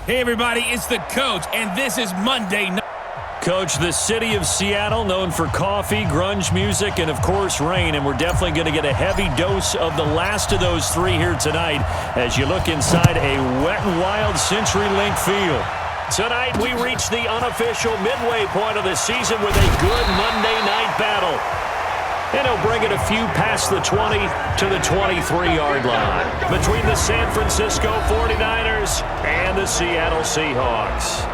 Hey, everybody, it's the coach, and this is Monday Night. Coach, the city of Seattle, known for coffee, grunge music, and, of course, rain. And we're definitely going to get a heavy dose of the last of those three here tonight as you look inside a Wet n Wild CenturyLink field. Tonight, we reach the unofficial midway point of the season with a good Monday night battle. And he'll bring it a few past the 20 to the 23-yard line between the San Francisco 49ers and the Seattle Seahawks.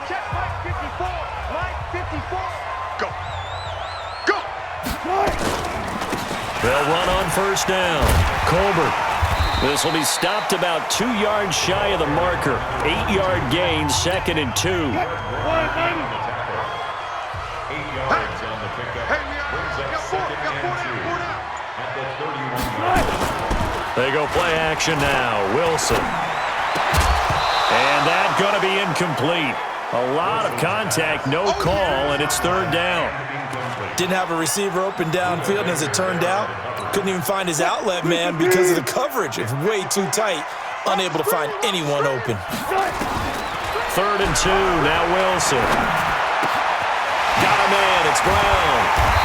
Check Mike 54. Mike 54. Go. Go. They'll run on first down. Colbert. This will be stopped about 2 yards shy of the marker. 8-yard gain, 2nd and 2. 8 yards on the pickup. Brings up 2nd and 2. They go play action now. Wilson. And that's going to be incomplete. A lot of contact, no call, and it's 3rd down. Didn't have a receiver open downfield, and as it turned out, couldn't even find his outlet man because of the coverage. It's way too tight, unable to find anyone open. 3rd and 2, now Wilson. Got a man, it's Brown.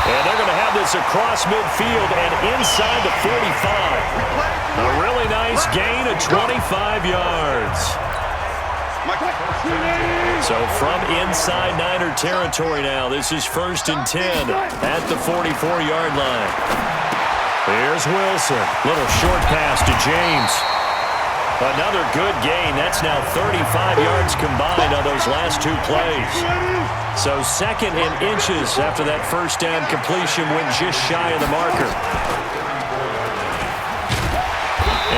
And they're going to have this across midfield and inside the 45. A really nice gain of 25 yards. So from inside Niner territory now, this is 1st and 10 at the 44-yard line. Here's Wilson. Little short pass to James. Another good gain. That's now 35 yards combined on those last 2 plays. So 2nd and inches after that first down completion went just shy of the marker.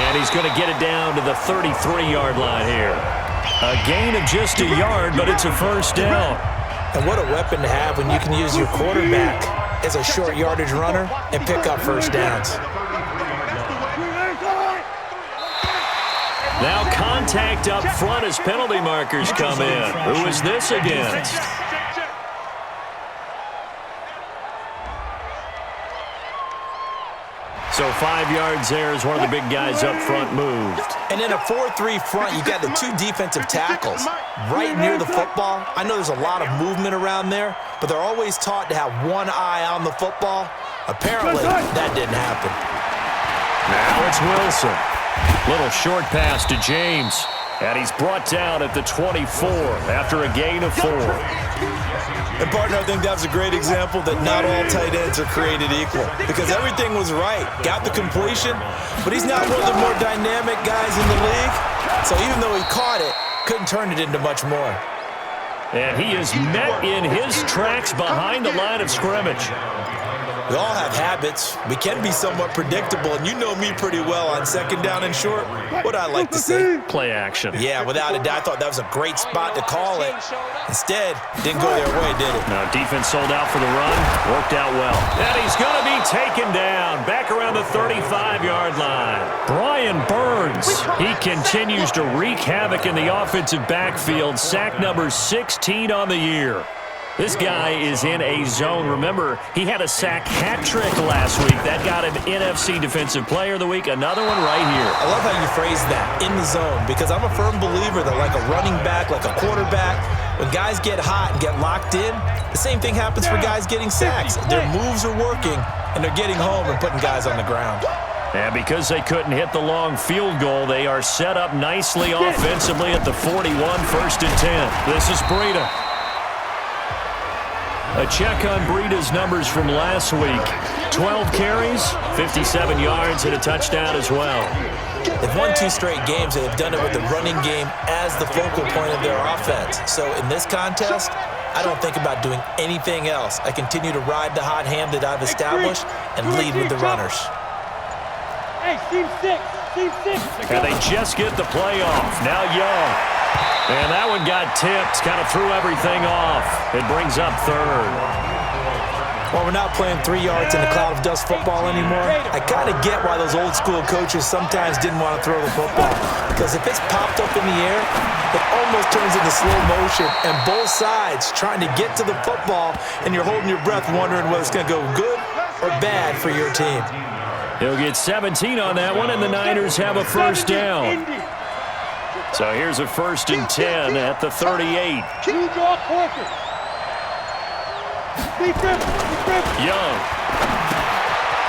And he's going to get it down to the 33-yard line here. A gain of just a yard, but it's a 1st down. And what a weapon to have when you can use your quarterback as a short yardage runner and pick up first downs. Now contact up front as penalty markers come in. Who is this against? So 5 yards there as one of the big guys up front moved. And in a 4-3 front, you got the 2 defensive tackles right near the football. I know there's a lot of movement around there, but they're always taught to have one eye on the football. Apparently, that didn't happen. Now it's Wilson. Little short pass to James. And he's brought down at the 24 after a gain of 4. And, partner, I think that's a great example that not all tight ends are created equal because everything was right. Got the completion, but he's not one of the more dynamic guys in the league. So even though he caught it, couldn't turn it into much more. And he is met in his tracks behind the line of scrimmage. We all have habits. We can be somewhat predictable, and you know me pretty well on 2nd down and short. What I like to see? Play action. Yeah, without a doubt, I thought that was a great spot to call it. Instead, didn't go their way, did it? No, defense sold out for the run. Worked out well. And he's going to be taken down back around the 35-yard line. Brian Burns, he continues to wreak havoc in the offensive backfield. Sack number 16 on the year. This guy is in a zone. Remember, he had a sack hat trick last week. That got him NFC Defensive Player of the Week. Another one right here. I love how you phrase that, in the zone, because I'm a firm believer that like a running back, like a quarterback, when guys get hot and get locked in, the same thing happens for guys getting sacks. Their moves are working, and they're getting home and putting guys on the ground. And because they couldn't hit the long field goal, they are set up nicely offensively at the 41, 1st and 10. This is Breida. A check on Breida's numbers from last week. 12 carries, 57 yards, and a touchdown as well. They've won 2 straight games. They've done it with the running game as the focal point of their offense. So in this contest, I don't think about doing anything else. I continue to ride the hot hand that I've established and lead with the runners. Hey, Team 6. And they just get the play off. Now Young. And that one got tipped, kind of threw everything off. It brings up 3rd. Well, we're not playing 3 yards in a cloud of dust football anymore. I kind of get why those old school coaches sometimes didn't want to throw the football. Because if it's popped up in the air, it almost turns into slow motion. And both sides trying to get to the football, and you're holding your breath wondering whether it's going to go good or bad for your team. He'll get 17 on that one, and the Niners have a first down. So here's a 1st and 10 at the 38. Young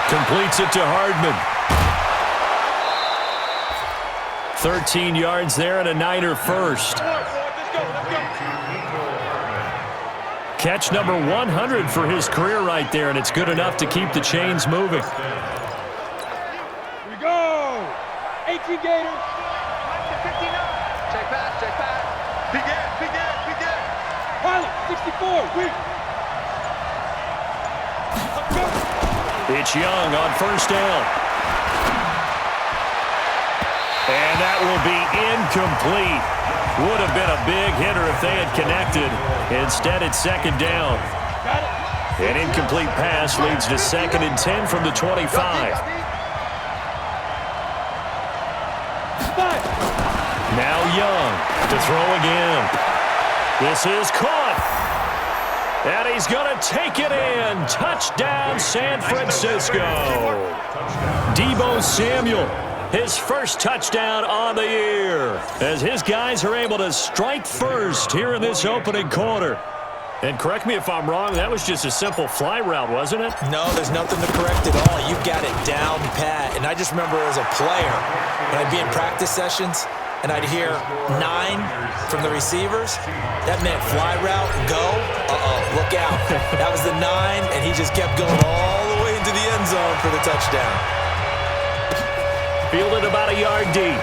completes it to Hardman. 13 yards there and a Niner first. Catch number 100 for his career right there, and it's good enough to keep the chains moving. Here we go. 18 Gators. Check back. Begin. Pilot, 64. Weak. It's Young on first down. And that will be incomplete. Would have been a big hitter if they had connected. Instead, it's 2nd down. An incomplete pass leads to 2nd and 10 from the 25. Now Young to throw again. This is caught. And he's going to take it in. Touchdown, San Francisco. Deebo Samuel, his first touchdown on the year, as his guys are able to strike first here in this opening quarter. And correct me if I'm wrong, that was just a simple fly route, wasn't it? No, there's nothing to correct at all. You got it down pat. And I just remember as a player, when I'd be in practice sessions, and I'd hear 9 from the receivers, that meant fly route, go, look out. That was the 9, and he just kept going all the way into the end zone for the touchdown. Fielded about a yard deep.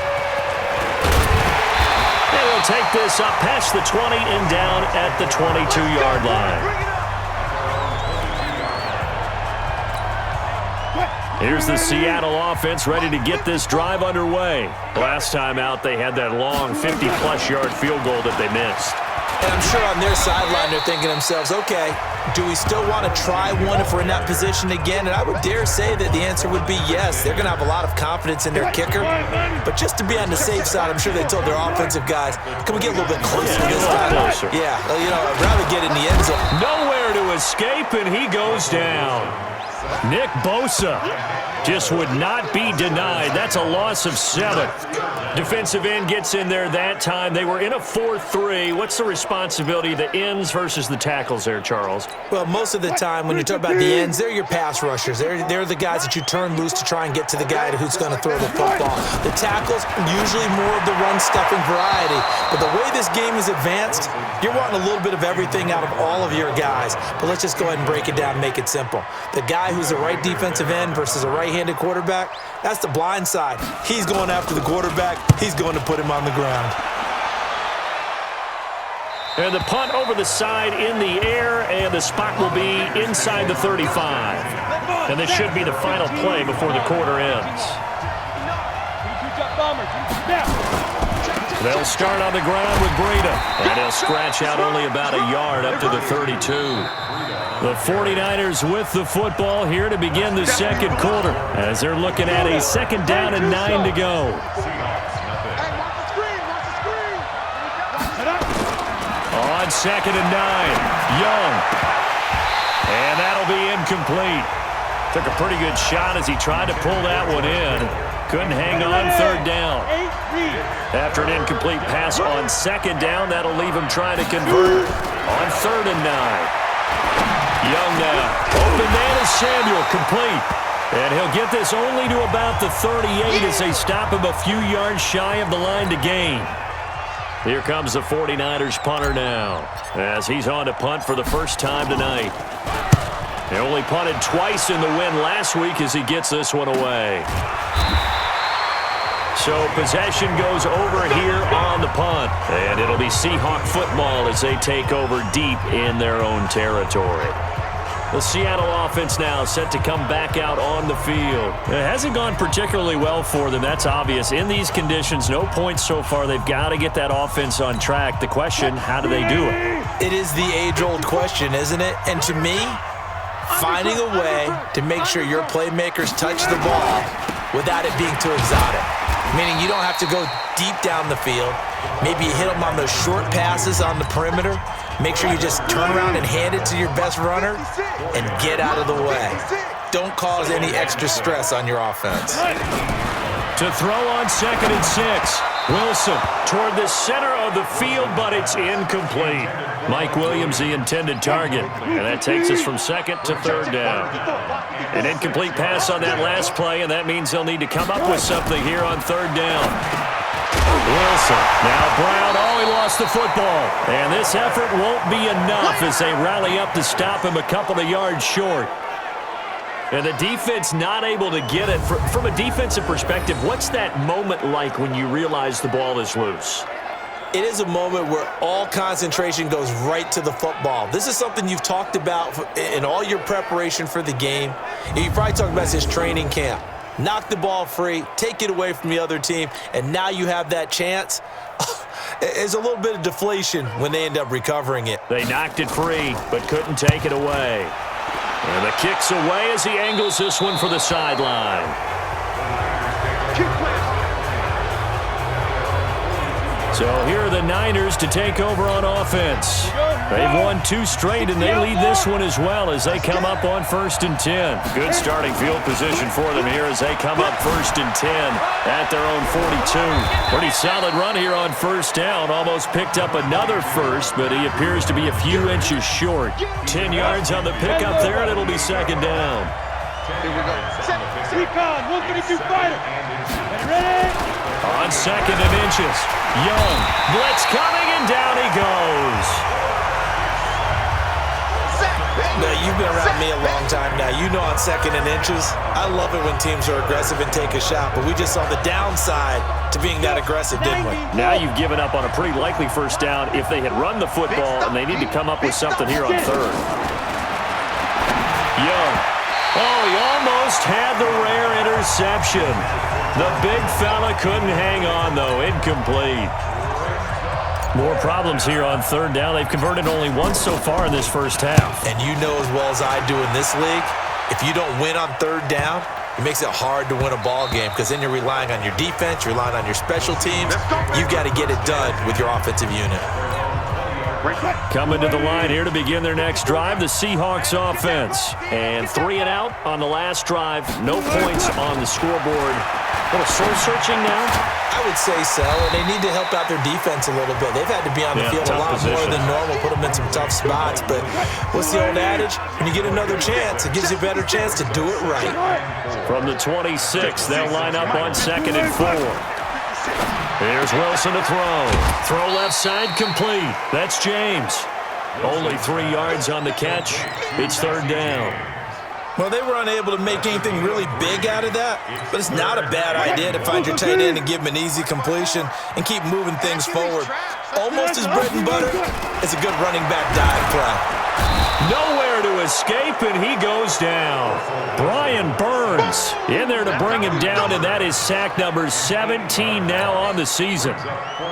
They will take this up past the 20 and down at the 22-yard line. Here's the Seattle offense ready to get this drive underway. Last time out, they had that long 50-plus yard field goal that they missed. And I'm sure on their sideline they're thinking to themselves, okay, do we still want to try one if we're in that position again? And I would dare say that the answer would be yes. They're going to have a lot of confidence in their kicker. But just to be on the safe side, I'm sure they told their offensive guys, can we get a little bit closer this time? Closer. Yeah, I'd rather get in the end zone. Nowhere to escape, and he goes down. Nick Bosa just would not be denied. That's a loss of 7. Defensive end gets in there that time. They were in a 4-3. What's the responsibility of the ends versus the tackles there, Charles? Well, most of the time when you talk about the ends, they're your pass rushers. They're the guys that you turn loose to try and get to the guy who's going to throw the football. The tackles, usually more of the run-stuffing variety. But the way this game is advanced, you're wanting a little bit of everything out of all of your guys. But let's just go ahead and break it down and make it simple. The guy who's a right defensive end versus a right-handed quarterback, that's the blind side. He's going after the quarterback. He's going to put him on the ground. And the punt over the side in the air, and the spot will be inside the 35. And this should be the final play before the quarter ends. They'll start on the ground with Breida, and he'll scratch out only about a yard up to the 32. The 49ers with the football here to begin the second quarter, as they're looking at a 2nd down and 9 to go. On 2nd and 9, Young. And that'll be incomplete. Took a pretty good shot as he tried to pull that one in. Couldn't hang on 3rd down. After an incomplete pass on 2nd down, that'll leave him trying to convert on 3rd and 9. Young now. Open man is Samuel, complete. And he'll get this only to about the 38 as they stop him a few yards shy of the line to gain. Here comes the 49ers punter now, as he's on to punt for the first time tonight. He only punted twice in the win last week as he gets this one away. So possession goes over here on the punt, and it'll be Seahawk football as they take over deep in their own territory. The Seattle offense now set to come back out on the field. It hasn't gone particularly well for them, that's obvious. In these conditions, no points so far. They've got to get that offense on track. The question, how do they do it? It is the age-old question, isn't it? And to me, finding a way to make sure your playmakers touch the ball without it being too exotic. Meaning you don't have to go deep down the field. Maybe you hit them on those short passes on the perimeter. Make sure you just turn around and hand it to your best runner and get out of the way. Don't cause any extra stress on your offense. To throw on 2nd and 6. Wilson toward the center of the field, but it's incomplete. Mike Williams, the intended target. And that takes us from 2nd to 3rd down. An incomplete pass on that last play, and that means they'll need to come up with something here on 3rd down. Wilson. Now Brown. Oh, he lost the football. And this effort won't be enough as they rally up to stop him a couple of yards short. And the defense not able to get it. From a defensive perspective, what's that moment like when you realize the ball is loose? It is a moment where all concentration goes right to the football. This is something you've talked about in all your preparation for the game. You probably talked about this training camp. Knock the ball free, take it away from the other team, and now you have that chance. There's a little bit of deflation when they end up recovering it. They knocked it free, but couldn't take it away. And the kick's away as he angles this one for the sideline. So here are the Niners to take over on offense. They've won 2 straight, and they lead this one as well as they come up on 1st and 10. Good starting field position for them here as they come up 1st and 10 at their own 42. Pretty solid run here on 1st down. Almost picked up another first, but he appears to be a few inches short. 10 yards on the pickup there, and it'll be 2nd down. Here we go. Recon, 132 fighter. Ready? On 2nd and inches. Young. Blitz coming, and down he goes. Now, you've been around me a long time now. You know on 2nd and inches, I love it when teams are aggressive and take a shot, but we just saw the downside to being that aggressive, didn't we? Now you've given up on a pretty likely 1st down if they had run the football, and they need to come up with something here on 3rd. Young. Oh, he almost had the rare interception. The big fella couldn't hang on, though. Incomplete. More problems here on 3rd down. They've converted only once so far in this 1st half. And you know as well as I do in this league, if you don't win on 3rd down, it makes it hard to win a ball game because then you're relying on your defense, you're relying on your special teams. You've got to get it done with your offensive unit. Coming to the line here to begin their next drive, the Seahawks offense. And 3 and out on the last drive. No points on the scoreboard. A little soul-searching now? I would say so, and they need to help out their defense a little bit. They've had to be on the field a lot more than normal, put them in some tough spots. But what's the old adage? When you get another chance, it gives you a better chance to do it right. From the 26, they'll line up on 2nd and 4. Here's Wilson to throw. Throw left side complete. That's James. Only 3 yards on the catch. It's 3rd down. Well, they were unable to make anything really big out of that, but it's not a bad idea to find your tight end and give him an easy completion and keep moving things forward. Almost his bread and butter. It's a good running back dive play. Nowhere to escape, and he goes down. Brian Burns in there to bring him down, and that is sack number 17 now on the season.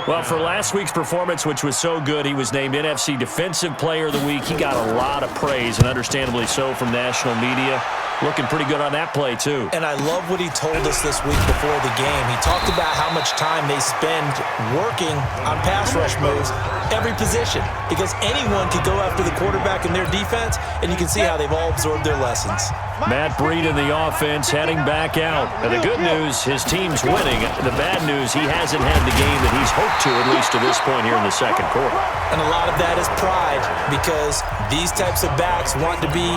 Well, for last week's performance, which was so good, he was named NFC Defensive Player of the Week. He got a lot of praise, and understandably so, from national media. Looking pretty good on that play, too. And I love what he told us this week before the game. He talked about how much time they spend working on pass rush moves, every position, because anyone could go after the quarterback in their defense, and you can see how they've all absorbed their lessons. Matt Breed in the offense heading back out. And the good news, his team's winning. The bad news, he hasn't had the game that he's hoped to, at least to this point here in the 2nd quarter. And a lot of that is pride, because these types of backs want to be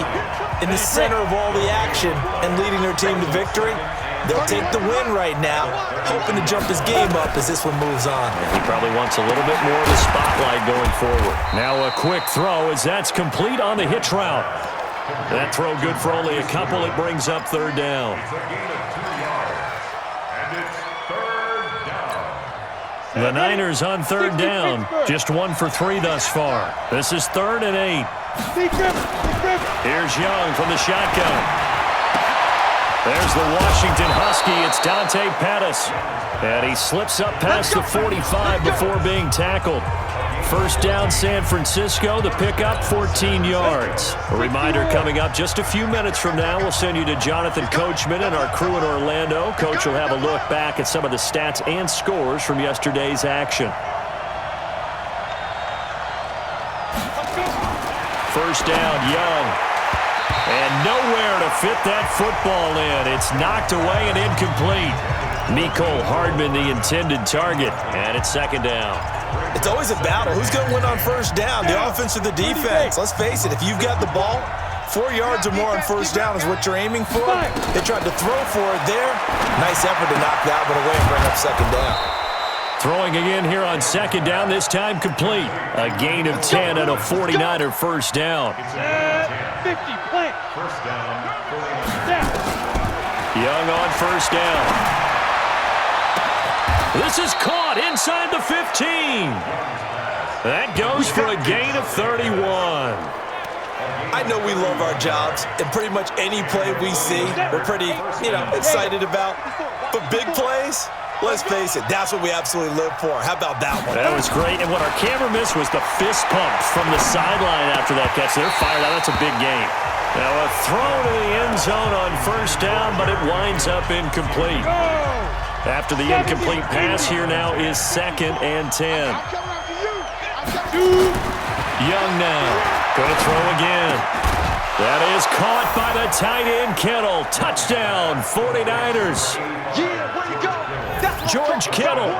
in the center of all the action and leading their team to victory. They'll take the win right now, hoping to jump his game up as this one moves on. He probably wants a little bit more of the spotlight going forward. Now a quick throw as that's complete on the hitch route. That throw good for only a couple. It brings up 3rd down. The Niners on 3rd down. Just 1 for 3 thus far. This is 3rd and 8. Here's Young from the shotgun. There's the Washington Husky. It's Dante Pettis. And he slips up past the 45 before being tackled. First down, San Francisco. The pickup, 14 yards. A reminder coming up just a few minutes from now. We'll send you to Jonathan Coachman and our crew in Orlando. Coach will have a look back at some of the stats and scores from yesterday's action. First down, Young. And nowhere to fit that football in. It's knocked away and incomplete. Mecole Hardman, the intended target, and it's second down. It's always a battle. Who's going to win on first down, the offense or the defense? Let's face it, if you've got the ball, 4 yards or more on first down is what you're aiming for. They tried to throw for it there. Nice effort to knock that one away and bring up second down. Throwing again here on second down, this time complete. A gain of 10 and a 49er first down. 50, plant. First down, 49. Young on first down. This is caught inside the 15. That goes for a gain of 31. I know we love our jobs, and pretty much any play we see, we're pretty, excited about. But big plays, let's face it, that's what we absolutely live for. How about that one? That was great, and what our camera missed was the fist pumps from the sideline after that catch. They're fired out. That's a big game. Now a throw to the end zone on first down, but it winds up incomplete. After the incomplete pass, here now is 2nd and 10. Young now, going to throw again. That is caught by the tight end, Kittle. Touchdown, 49ers. George Kittle,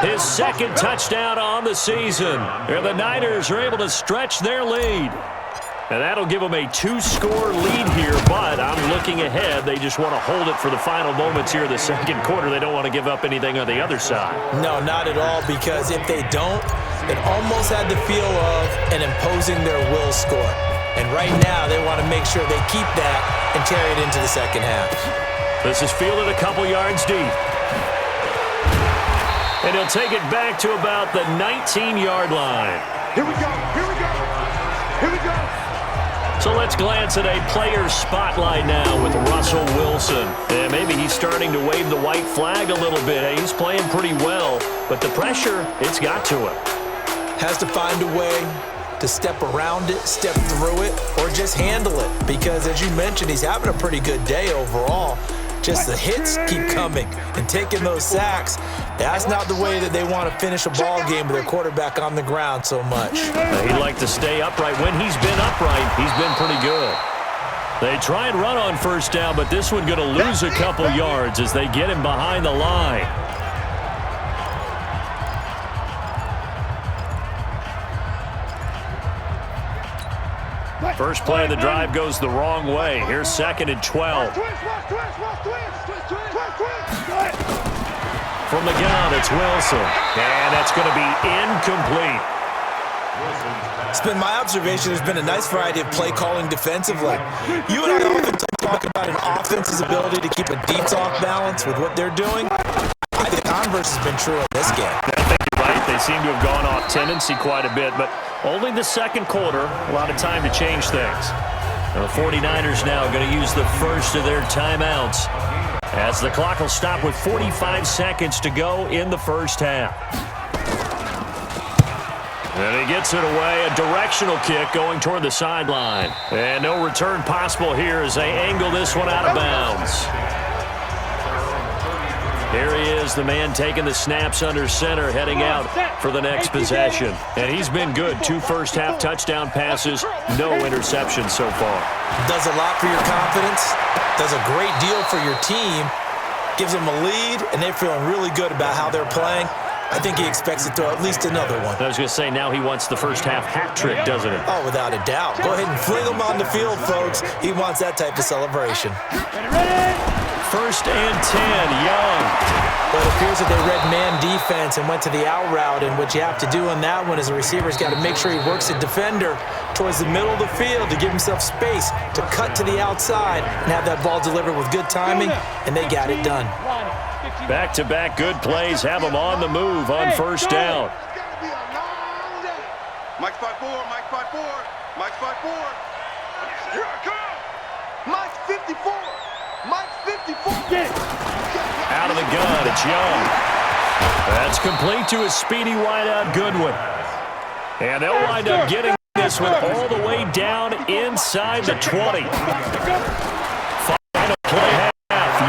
his 2nd touchdown on the season. And the Niners are able to stretch their lead. And that'll give them a 2-score lead here, but I'm looking ahead. They just want to hold it for the final moments here of the second quarter. They don't want to give up anything on the other side. No, not at all, because if they don't, it almost had the feel of an imposing their will score. And right now, they want to make sure they keep that and carry it into the second half. This is fielded a couple yards deep. And he'll take it back to about the 19-yard line. Here we go, here we go, here we go. So let's glance at a player spotlight now with Russell Wilson. And maybe he's starting to wave the white flag a little bit. He's playing pretty well, but the pressure, it's got to him. Has to find a way to step around it, step through it, or just handle it. Because as you mentioned, he's having a pretty good day overall. Just the hits keep coming and taking those sacks. That's not the way that they want to finish a ball game with their quarterback on the ground so much. He'd like to stay upright. When he's been upright, he's been pretty good. They try and run on first down, but this one going to lose a couple yards as they get him behind the line. First play of the drive goes the wrong way. Here's 2nd and 12. From the gun, it's Wilson. And that's going to be incomplete. It's been my observation there's been a nice variety of play calling defensively. You and I often talk about an offense's ability to keep a deep off balance with what they're doing. I think the converse has been true in this game. I think you're right. They seem to have gone off tendency quite a bit, but only the second quarter, a lot of time to change things. Now the 49ers now going to use the first of their timeouts as the clock will stop with 45 seconds to go in the first half. And he gets it away, a directional kick going toward the sideline. And no return possible here as they angle this one out of bounds. Here he is, the man taking the snaps under center, heading out for the next possession. And he's been good. 2 first-half touchdown passes, no interceptions so far. Does a lot for your confidence, does a great deal for your team, gives them a lead, and they're feeling really good about how they're playing. I think he expects to throw at least another one. I was going to say, now he wants the first-half hat trick, doesn't he? Oh, without a doubt. Go ahead and fling him on the field, folks. He wants that type of celebration. First and 10, Young. Well, it appears that they read man defense and went to the out route, and what you have to do on that one is the receiver's got to make sure he works the defender towards the middle of the field to give himself space to cut to the outside and have that ball delivered with good timing, and they got it done. Back-to-back good plays have him on the move on first down. Mike 5-4, Mike 5-4, Mike 5-4. Here I come. Mike 54. Mike 54. Out of the gun, it's Young. That's complete to a speedy wideout Goodwin. And they'll wind up getting this one all the way down inside the 20. Final play half.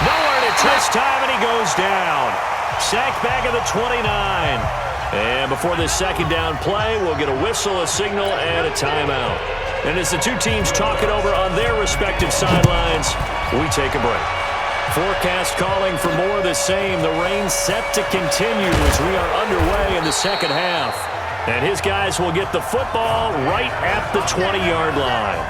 Nowhere to twist time, and he goes down. Sacked back at the 29. And before this second down play, we'll get a whistle, a signal, and a timeout. And as the two teams talk it over on their respective sidelines, we take a break. Forecast calling for more of the same. The rain set to continue as we are underway in the second half. And his guys will get the football right at the 20-yard line.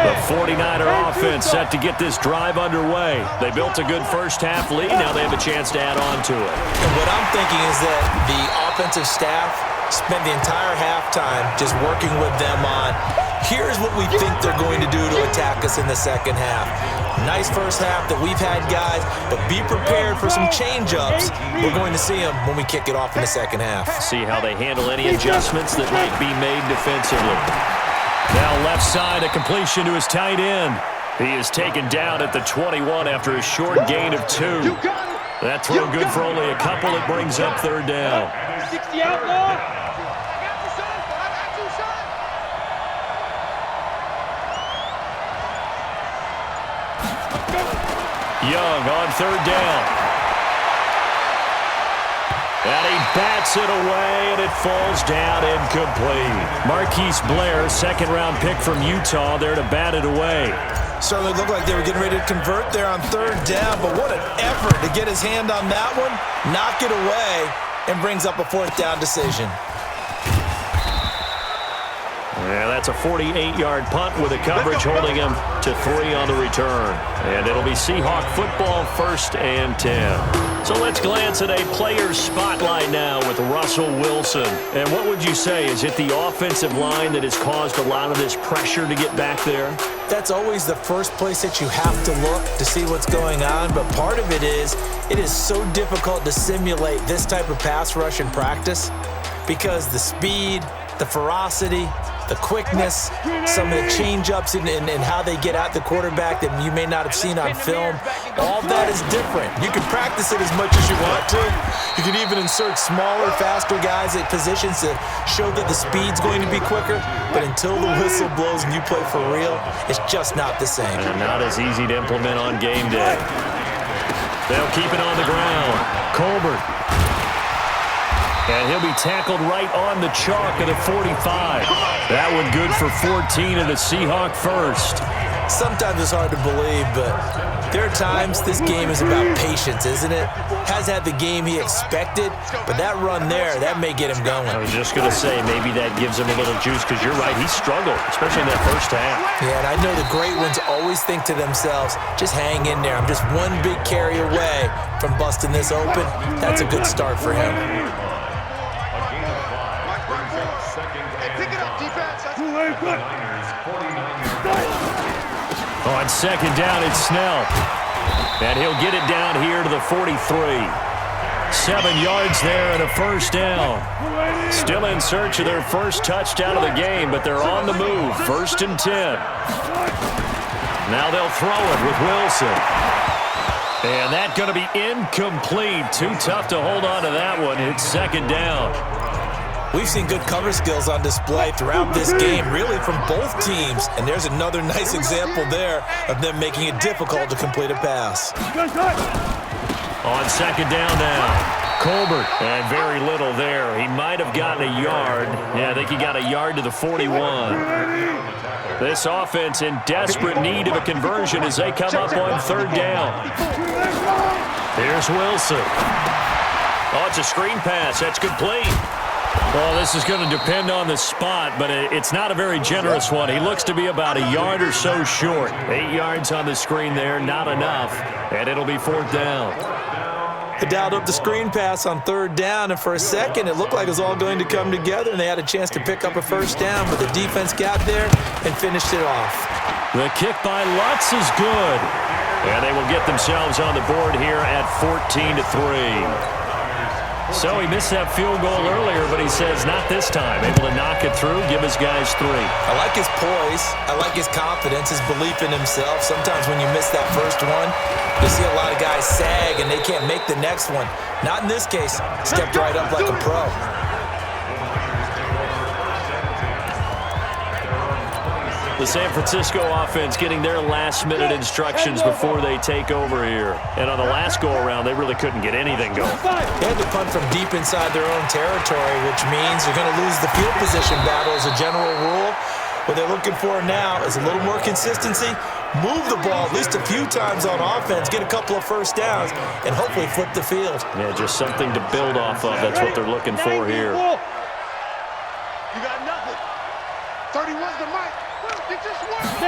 The 49er offense set to get this drive underway. They built a good first-half lead. Now they have a chance to add on to it. And what I'm thinking is that the offensive staff spent the entire halftime just working with them on, here's what we think they're going to do to attack us in the second half. Nice first half that we've had, guys, but be prepared for some change-ups. We're going to see them when we kick it off in the second half. See how they handle any adjustments that might be made defensively. Now left side, a completion to his tight end. He is taken down at the 21 after a short gain of 2. That throw good for only a couple. It brings up third down. 60 outlaw. Young on third down. And he bats it away, and it falls down incomplete. Marquise Blair, second-round pick from Utah, there to bat it away. Certainly looked like they were getting ready to convert there on third down, but what an effort to get his hand on that one, knock it away, and brings up a fourth down decision. Yeah, that's a 48-yard punt with a coverage holding him to 3 on the return. And it'll be Seahawk football, 1st and 10. So let's glance at a player's spotlight now with Russell Wilson. And what would you say? Is it the offensive line that has caused a lot of this pressure to get back there? That's always the first place that you have to look to see what's going on, but part of it is so difficult to simulate this type of pass rush in practice because the speed, the ferocity, the quickness, some of the change-ups and how they get at the quarterback that you may not have seen on film, all that is different. You can practice it as much as you want to. You can even insert smaller, faster guys at positions to show that the speed's going to be quicker, but until the whistle blows and you play for real, it's just not the same. And not as easy to implement on game day. They'll keep it on the ground. Colbert. And he'll be tackled right on the chalk at a 45. That one good for 14 and a Seahawk first. Sometimes it's hard to believe, but there are times this game is about patience, isn't it? Has had the game he expected, but that run there, that may get him going. I was just going to say, maybe that gives him a little juice because you're right, he struggled, especially in that first half. Yeah, and I know the great ones always think to themselves, just hang in there. I'm just one big carry away from busting this open. That's a good start for him. On second down, it's Snell. And he'll get it down here to the 43. 7 yards there and a first down. Still in search of their first touchdown of the game, but they're on the move. 1st and 10. Now they'll throw it with Wilson. And that's going to be incomplete. Too tough to hold on to that one. It's second down. We've seen good cover skills on display throughout this game, really from both teams. And there's another nice example there of them making it difficult to complete a pass. On second down now, Colbert. And very little there. He might have gotten a yard. Yeah, I think he got a yard to the 41. This offense in desperate need of a conversion as they come up on third down. Here's Wilson. Oh, it's a screen pass. That's complete. Well, this is going to depend on the spot, but it's not a very generous one. He looks to be about a yard or so short. 8 yards on the screen there, not enough, and it'll be fourth down. They dialed up the screen pass on third down, and for a second it looked like it was all going to come together, and they had a chance to pick up a first down, but the defense got there and finished it off. The kick by Lutz is good, and they will get themselves on the board here at 14-3. So he missed that field goal earlier, but he says not this time. Able to knock it through, give his guys 3. I like his poise. I like his confidence, his belief in himself. Sometimes when you miss that first one, you see a lot of guys sag and they can't make the next one. Not in this case. Stepped right up like a pro. The San Francisco offense getting their last-minute instructions before they take over here. And on the last go-around, they really couldn't get anything going. They had to punt from deep inside their own territory, which means you're going to lose the field position battle as a general rule. What they're looking for now is a little more consistency, move the ball at least a few times on offense, get a couple of first downs, and hopefully flip the field. Yeah, just something to build off of. That's what they're looking for here. You got nothing. 31's the mic. It just worked.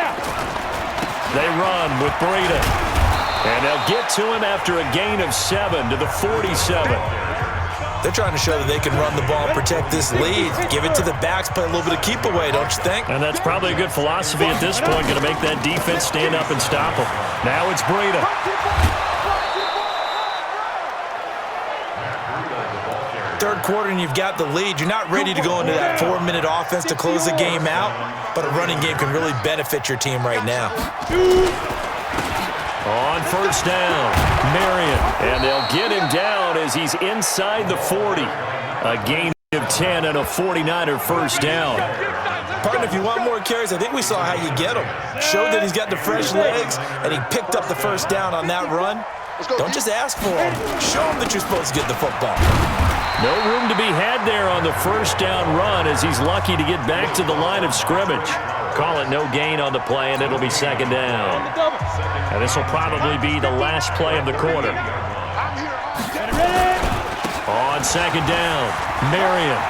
They run with Breida. And they'll get to him after a gain of 7 to the 47. They're trying to show that they can run the ball and protect this lead. Give it to the backs, play a little bit of keep away, don't you think? And that's probably a good philosophy at this point, going to make that defense stand up and stop them. Now it's Breida. Third quarter and you've got the lead. You're not ready to go into that 4-minute offense to close the game out, but a running game can really benefit your team right now. On first down, Marion. And they'll get him down as he's inside the 40. A gain of 10 and a 49er first down. Partner, if you want more carries, I think we saw how you get him. Showed that he's got the fresh legs, and he picked up the first down on that run. Don't just ask for him. Show him that you're supposed to get the football. No room to be had there on the first down run as he's lucky to get back to the line of scrimmage. Call it no gain on the play, and it'll be second down. And this will probably be the last play of the quarter. On second down, Marion.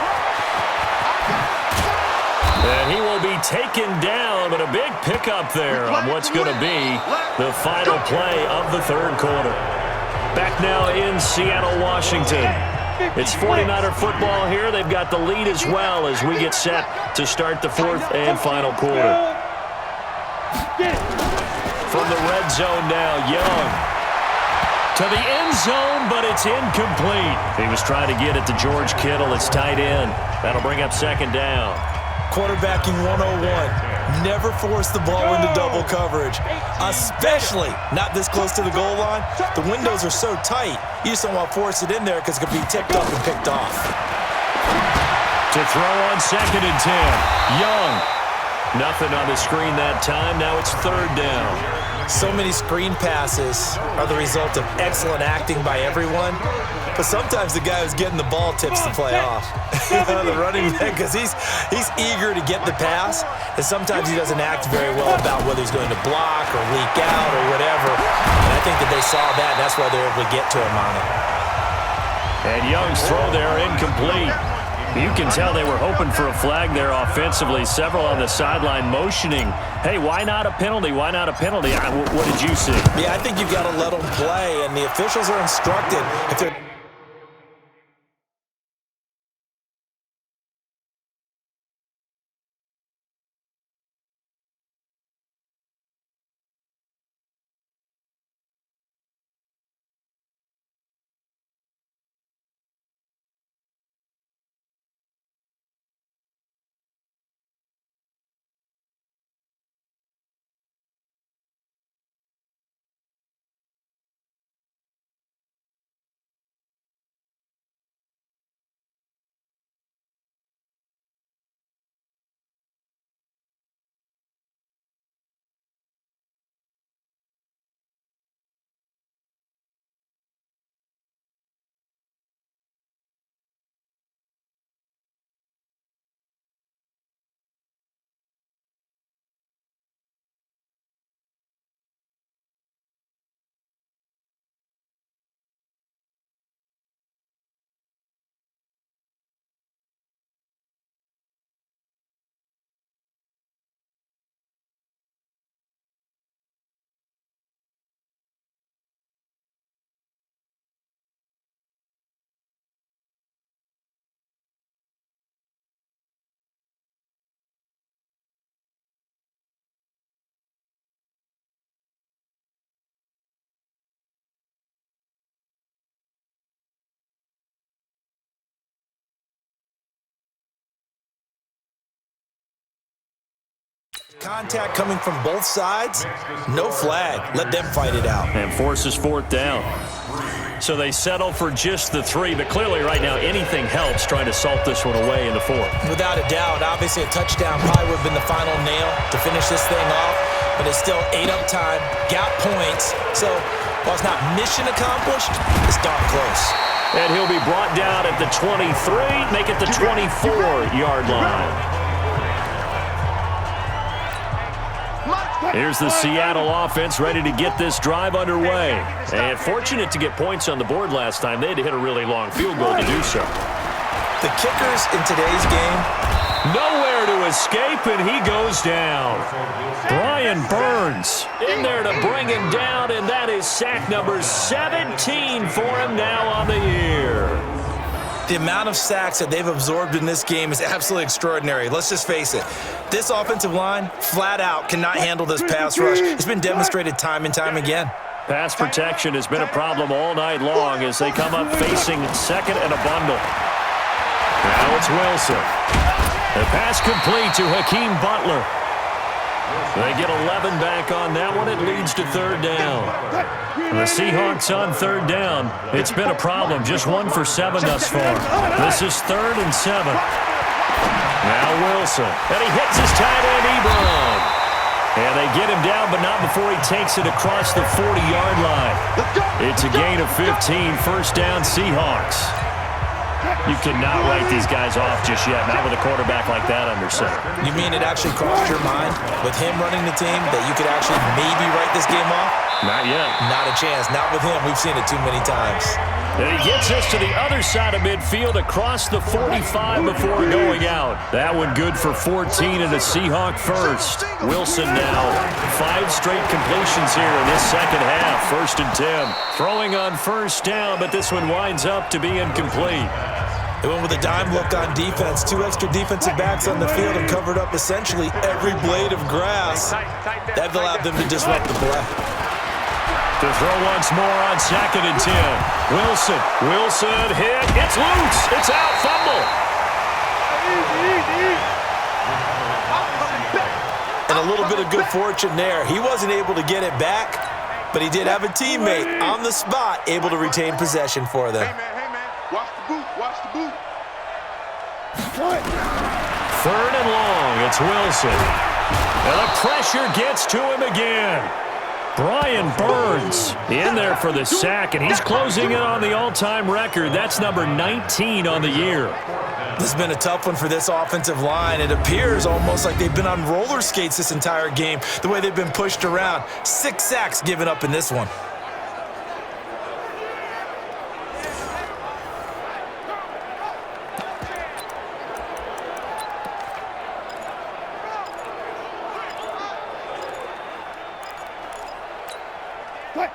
And he will be taken down, but a big pickup there on what's going to be the final play of the third quarter. Back now in Seattle, Washington. It's 49er football here. They've got the lead as well as we get set to start the fourth and final quarter. From the red zone now, Young. To the end zone, but it's incomplete. He was trying to get it to George Kittle. It's tight end. That'll bring up second down. Quarterbacking 101. Never force the ball into double coverage, especially not this close to the goal line. The windows are so tight, you just don't want to force it in there because it could be tipped up and picked off. To throw on second and 10, Young. Nothing on the screen that time. Now it's third down. So many screen passes are the result of excellent acting by everyone, but sometimes the guy who's getting the ball tips the play off. The running back, because he's eager to get the pass, and sometimes he doesn't act very well about whether he's going to block or leak out or whatever. And I think that they saw that, and that's why they were able to get to him on it. And Young's throw there incomplete. You can tell they were hoping for a flag there offensively. Several on the sideline motioning, hey, why not a penalty? Why not a penalty? What did you see? Yeah, I think you've got to let them play, and the officials are instructed if they're Contact coming from both sides, no flag. Let them fight it out. And forces fourth down. So they settle for just the 3, but clearly right now anything helps trying to salt this one away in the 4th. Without a doubt, obviously a touchdown probably would have been the final nail to finish this thing off, but it's still 8 up time, got points. So while it's not mission accomplished, it's darn close. And he'll be brought down at the 23, make it the 24-yard line. Here's the Seattle offense ready to get this drive underway. And fortunate to get points on the board last time. They had to hit a really long field goal to do so. The kickers in today's game, nowhere to escape, and he goes down. Brian Burns in there to bring him down, and that is sack number 17 for him now on the year. the amount of sacks that they've absorbed in this game is absolutely extraordinary. Let's just face it. This offensive line, flat out, cannot handle this pass rush. It's been demonstrated time and time again. Pass protection has been a problem all night long as they come up facing second and a bundle. Now it's Wilson. The pass complete to Hakeem Butler. They get 11 back on that one. It leads to third down. The Seahawks on third down. It's been a problem. Just 1 for 7 thus far. This is 3rd and 7. Now Wilson. And he hits his tight end, Ebron. And they get him down, but not before he takes it across the 40-yard line. It's a gain of 15. First down, Seahawks. You cannot write these guys off just yet, not with a quarterback like that under center. You mean it actually crossed your mind with him running the team that you could actually maybe write this game off? Not yet. Not a chance. Not with him. We've seen it too many times. And he gets us to the other side of midfield across the 45 before going out. That one good for 14 and a Seahawk first. Wilson now 5 straight completions here in this second half. 1st and 10. Throwing on first down, but this one winds up to be incomplete. They went with a dime look on defense. 2 extra defensive backs on the field and covered up essentially every blade of grass. That allowed them to disrupt the play. To throw once more on 2nd and 10. Wilson hit. It's loose. It's out. Fumble. And a little bit of good fortune there. He wasn't able to get it back, but he did have a teammate on the spot able to retain possession for them. Hey, man. Watch the boot. Watch the boot. 3rd and long. It's Wilson. And the pressure gets to him again. Brian Burns in there for the sack, and he's closing in on the all-time record. That's number 19 on the year. This has been a tough one for this offensive line. It appears almost like they've been on roller skates this entire game, the way they've been pushed around. 6 sacks given up in this one.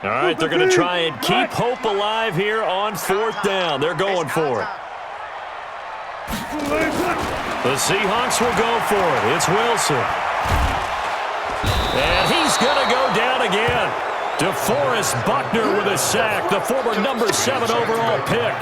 All right, they're going to try and keep hope alive here on 4th down. They're going for it. The Seahawks will go for it. It's Wilson. And he's going to go down again. DeForest Buckner with a sack, the former number 7 overall pick.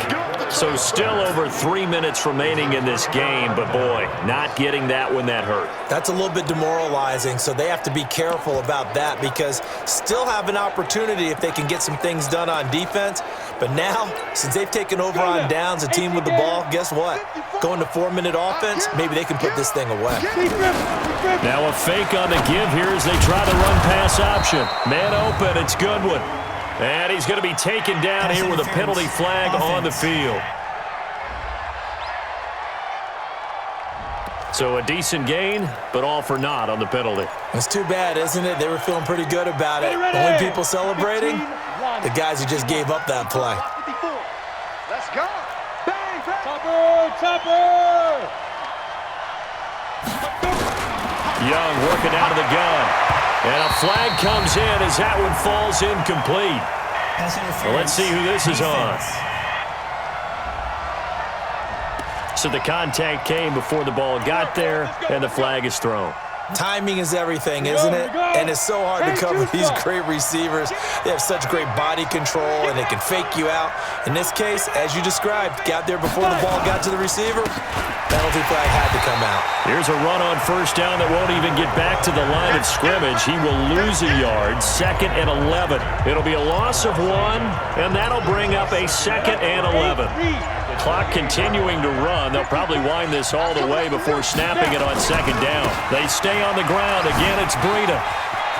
So still over 3 minutes remaining in this game, but boy, not getting that when that hurt. That's a little bit demoralizing, so they have to be careful about that because still have an opportunity if they can get some things done on defense. But now, since they've taken over on downs, a team with the ball, guess what? Going to 4-minute offense, maybe they can put this thing away. Now a fake on the give here as they try the run-pass option. Man open, it's Goodwin. And he's going to be taken down here with a penalty flag on the field. So a decent gain, but all for naught on the penalty. It's too bad, isn't it? They were feeling pretty good about it. Only people celebrating, the guys who just gave up that play. 54. Let's go. Bang, bang. Chopper! Young working out of the gun. And a flag comes in as that one falls incomplete. Well, let's see who this is on. So the contact came before the ball got there, and the flag is thrown. Timing is everything, isn't it? And it's so hard to cover these great receivers. They have such great body control, and they can fake you out. In this case, as you described, got there before the ball got to the receiver. Penalty flag had to come out. Here's a run on first down that won't even get back to the line of scrimmage. He will lose a yard. 2nd and 11. It'll be a loss of 1, and that'll bring up a 2nd and 11. Clock continuing to run. They'll probably wind this all the way before snapping it on 2nd down. They stay on the ground. Again, it's Breida.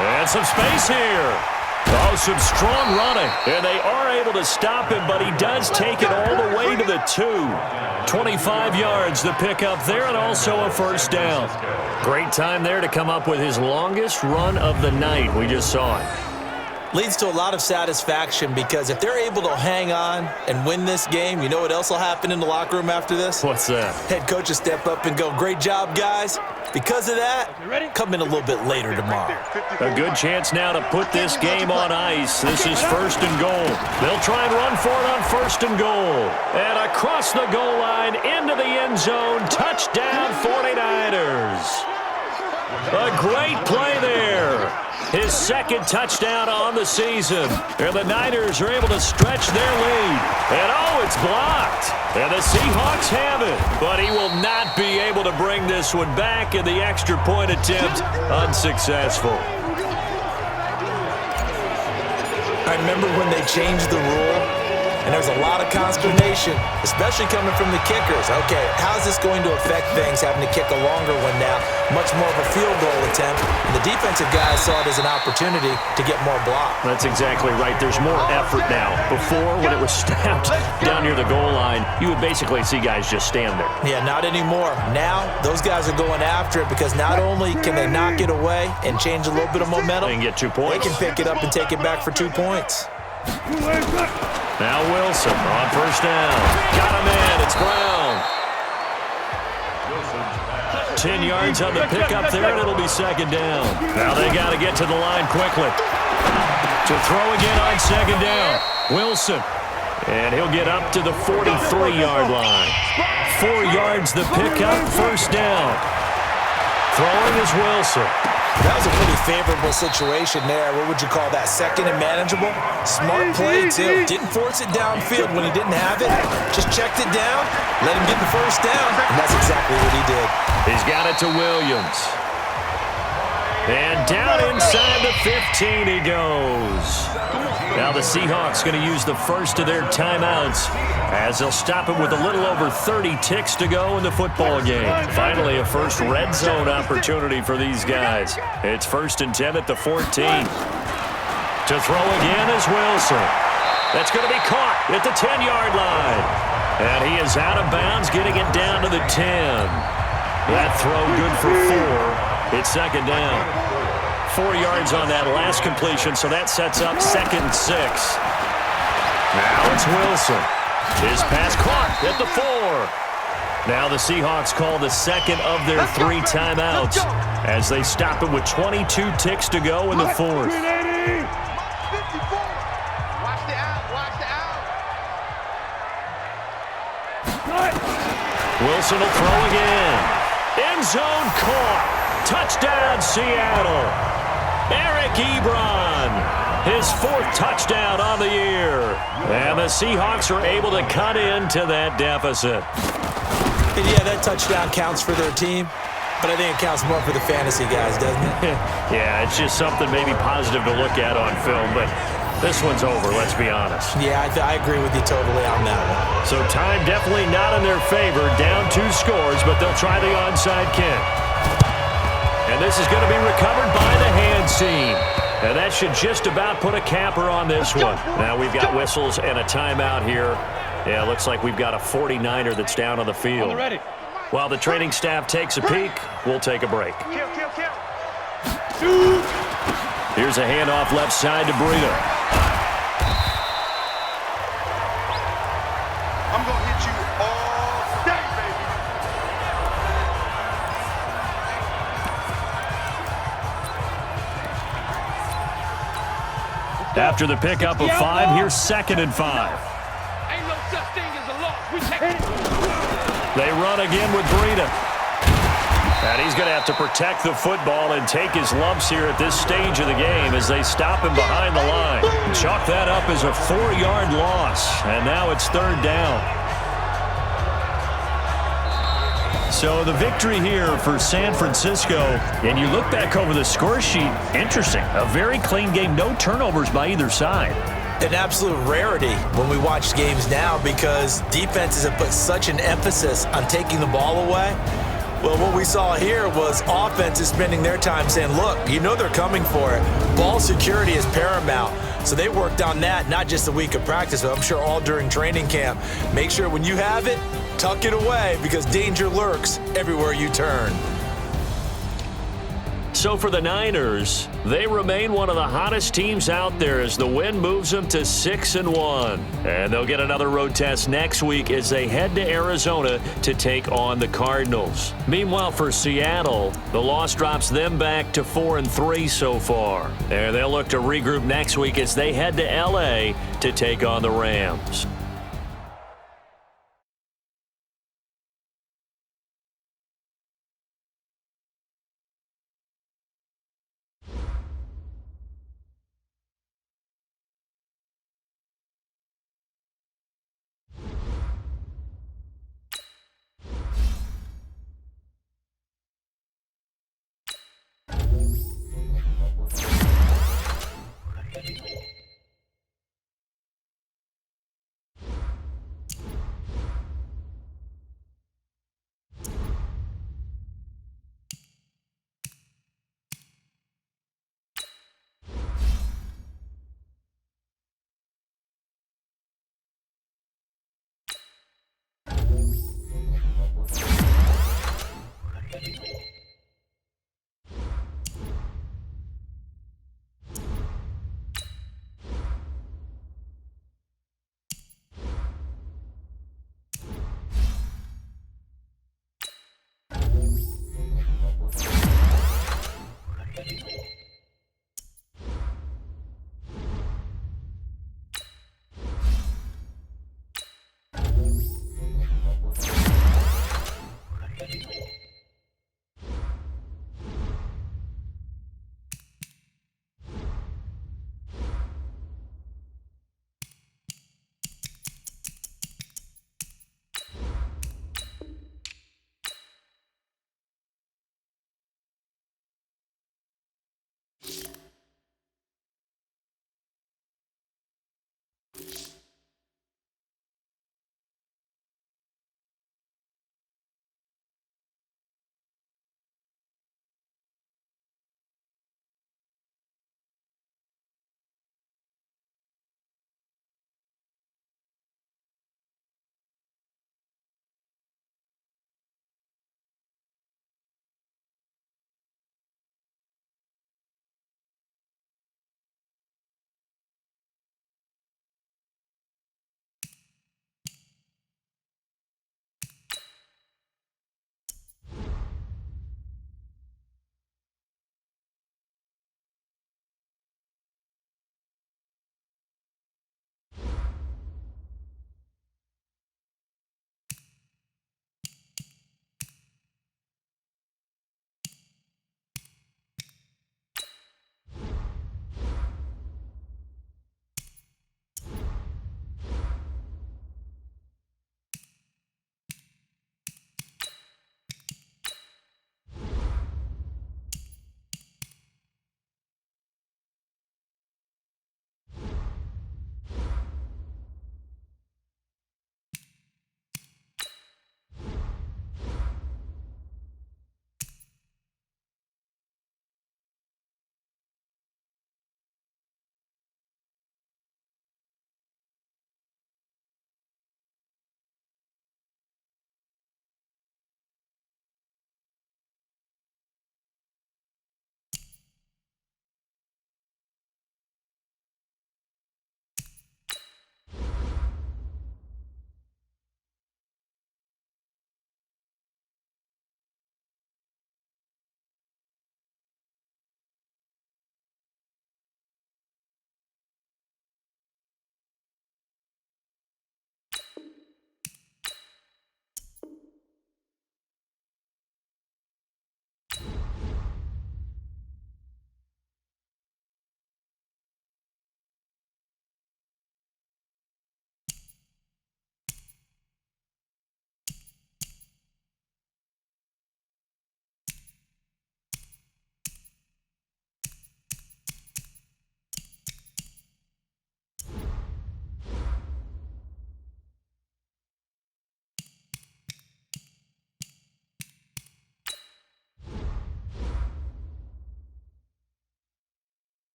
And some space here. Oh, some strong running. And they are able to stop him, but he does take it all the way to the 2. 25 yards, the pickup there, and also a first down. Great time there to come up with his longest run of the night. We just saw it. Leads to a lot of satisfaction because if they're able to hang on and win this game, you know what else will happen in the locker room after this? What's that? Head coach will step up and go, great job, guys. Because of that, come in a little bit later tomorrow. A good chance now to put this game on ice. This is 1st and goal. They'll try and run for it on 1st and goal. And across the goal line, into the end zone, touchdown 49ers. A great play there. His 2nd touchdown on the season. And the Niners are able to stretch their lead. And oh, it's blocked. And the Seahawks have it. But he will not be able to bring this one back in the extra point attempt. Unsuccessful. I remember when they changed the rule. And there's a lot of consternation, especially coming from the kickers. Okay, how's this going to affect things, having to kick a longer one now? Much more of a field goal attempt. And the defensive guys saw it as an opportunity to get more block. That's exactly right. There's more effort now. Before, when it was snapped down near the goal line, you would basically see guys just stand there. Yeah, not anymore. Now, those guys are going after it because not only can they knock it away and change a little bit of momentum, they can get 2 points. They can pick it up and take it back for 2 points. Now Wilson on first down. Got him in. It's Brown. 10 yards on the pickup there, and it'll be 2nd down. Now they got to get to the line quickly. To throw again on 2nd down. Wilson. And he'll get up to the 43-yard line. 4 yards the pickup, first down. Throwing is Wilson. That was a pretty favorable situation there. What would you call that? 2nd and manageable? Smart play, too. Didn't force it downfield when he didn't have it. Just checked it down, let him get the first down, and that's exactly what he did. He's got it to Williams. And down inside the 15 he goes. Now the Seahawks going to use the first of their timeouts as they'll stop it with a little over 30 ticks to go in the football game. Finally, a first red zone opportunity for these guys. It's 1st and 10 at the 14. To throw again is Wilson. That's going to be caught at the 10-yard line. And he is out of bounds, getting it down to the 10. That throw good for 4. It's 2nd down. 4 yards on that last completion, so that sets up 2nd and 6. Now it's Wilson. His pass caught at the 4. Now the Seahawks call the 2nd of their 3 timeouts as they stop it with 22 ticks to go in the 4th. Wilson will throw again. End zone caught. Touchdown, Seattle. Eric Ebron, his 4th touchdown on the year. And the Seahawks are able to cut into that deficit. And yeah, that touchdown counts for their team, but I think it counts more for the fantasy guys, doesn't it? Yeah, it's just something maybe positive to look at on film, but this one's over, let's be honest. Yeah, I agree with you totally on that one. So time definitely not in their favor. Down 2 scores, but they'll try the onside kick. And this is going to be recovered by the hands team. And that should just about put a capper on this one. Now we've got whistles and a timeout here. Yeah, looks like we've got a 49er that's down on the field. While the training staff takes a peek, we'll take a break. Here's a handoff left side to Breida. I'm going to hit you all day, baby. After the pickup of 5, here's 2nd and 5. Ain't no such thing as a loss. We take it. They run again with Breida. And he's going to have to protect the football and take his lumps here at this stage of the game as they stop him behind the line. Chalk that up as a 4-yard loss, and now it's 3rd down. So the victory here for San Francisco, and you look back over the score sheet, interesting. A very clean game, no turnovers by either side. An absolute rarity when we watch games now because defenses have put such an emphasis on taking the ball away. Well, what we saw here was offenses spending their time saying, look, you know they're coming for it. Ball security is paramount. So they worked on that, not just a week of practice, but I'm sure all during training camp. Make sure when you have it, tuck it away because danger lurks everywhere you turn. So for the Niners, they remain one of the hottest teams out there as the win moves them to 6-1. And they'll get another road test next week as they head to Arizona to take on the Cardinals. Meanwhile, for Seattle, the loss drops them back to 4-3 so far. And they'll look to regroup next week as they head to L.A. to take on the Rams.